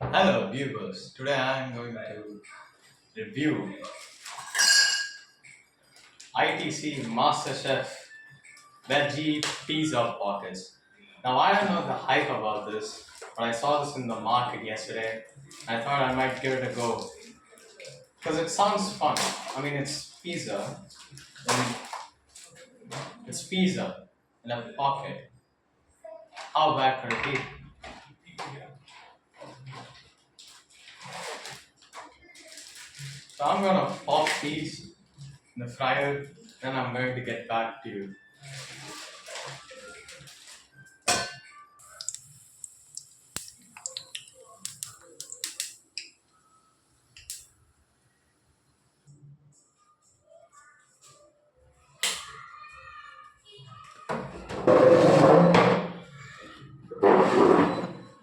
Hello viewers, today I am going to review ITC MasterChef Veggie Pizza Pockets. Now I don't know the hype about this, but I saw this in the market yesterday. I thought I might give it a go because it sounds fun. I mean, and it's pizza in a pocket. How bad could it be? So I'm gonna pop these in the fryer, then I'm going to get back to you.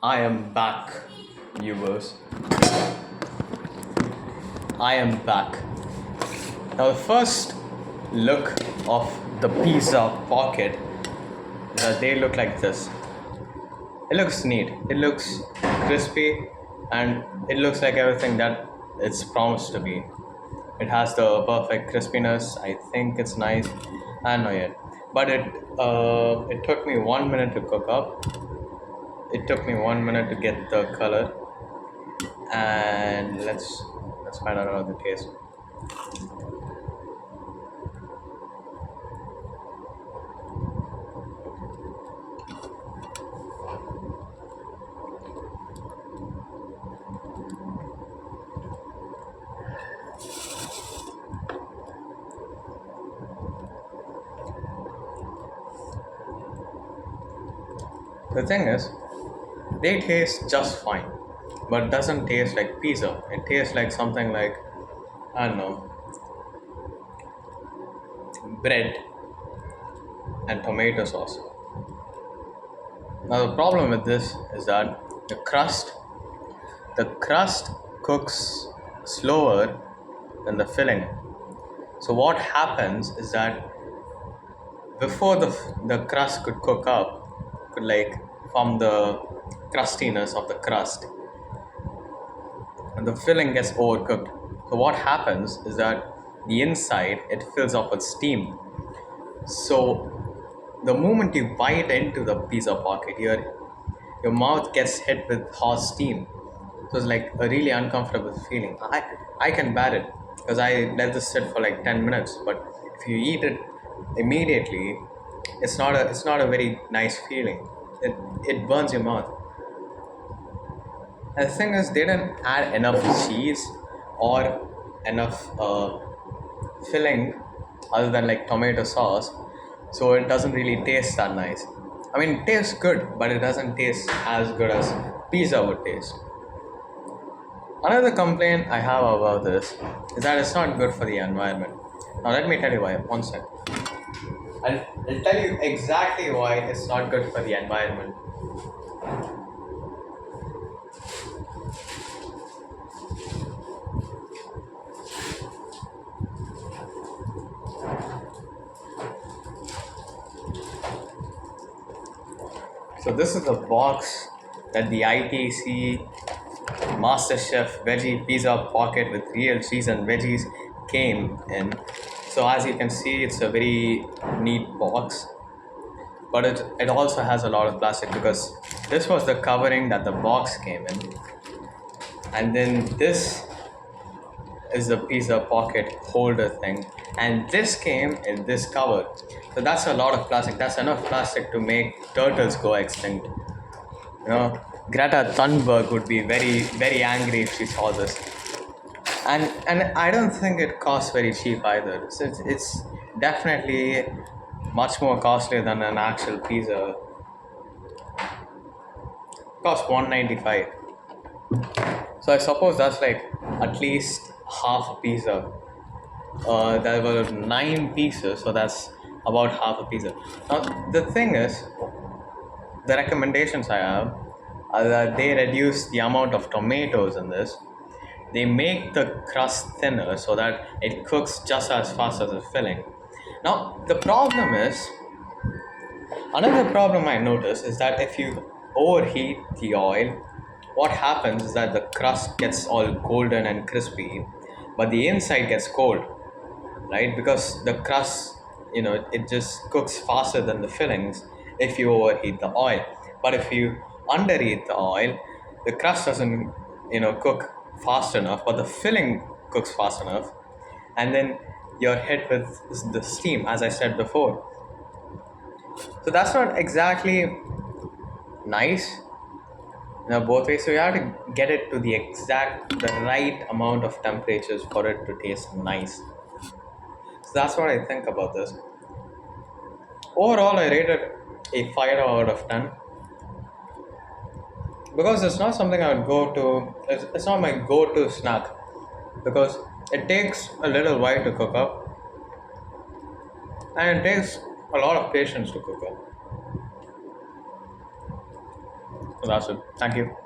I am back, viewers. I am back. Now, the first look of the pizza pocket, they look like this. It looks neat. It looks crispy, and it looks like everything that it's promised to be. It has the perfect crispiness. I think it's nice. I don't know yet, but it took me 1 minute to cook up. It took me 1 minute to get the color, and let's find out about the taste. The thing is, they taste just fine, but doesn't taste like pizza. It tastes like something like, I don't know, bread and tomato sauce. Now the problem with this is that the crust cooks slower than the filling. So what happens is that before the crust could cook up, could like form the crustiness of the crust, and the filling gets overcooked. So what happens is that the inside it fills up with steam. So the moment you bite into the pizza pocket, your mouth gets hit with hot steam. So it's like a really uncomfortable feeling. I can bear it because I let this sit for like 10 minutes. But if you eat it immediately, it's not a very nice feeling. It burns your mouth. And the thing is, they didn't add enough cheese or enough filling other than like tomato sauce, so it doesn't really taste that nice. I mean, it tastes good, but it doesn't taste as good as pizza would taste. Another complaint I have about this is that it's not good for the environment. Now, let me tell you why. One second. I'll tell you exactly why it's not good for the environment. So this is the box that the ITC MasterChef Veggie Pizza Pocket with real cheese and veggies came in. So as you can see, it's a very neat box, but it also has a lot of plastic because this was the covering that the box came in, and then this is the pizza pocket holder thing, and this came in this cover. So that's a lot of plastic. That's enough plastic to make turtles go extinct. You know, Greta Thunberg would be very very angry if she saw this. And I don't think it costs very cheap either. So it's definitely much more costly than an actual pizza. It costs 195. So I suppose that's like at least half a pizza. There were 9 pieces, so that's about half a pizza. Now the thing is, the recommendations I have are that they reduce the amount of tomatoes in this. They make the crust thinner so that it cooks just as fast as the filling. Now the problem is, another problem I noticed is that if you overheat the oil, what happens is that the crust gets all golden and crispy, but the inside gets cold, right? Because the crust, it just cooks faster than the fillings if you overheat the oil. But if you underheat the oil, the crust doesn't, cook fast enough, but the filling cooks fast enough, and then you're hit with the steam, as I said before. So that's not exactly nice, both ways. So you have to get it to the right amount of temperatures for it to taste nice. So that's what I think about this. Overall, I rated a 5 out of 10 because it's not something I would go to. It's not my go-to snack because it takes a little while to cook up and it takes a lot of patience to cook up. So that's it. Thank you.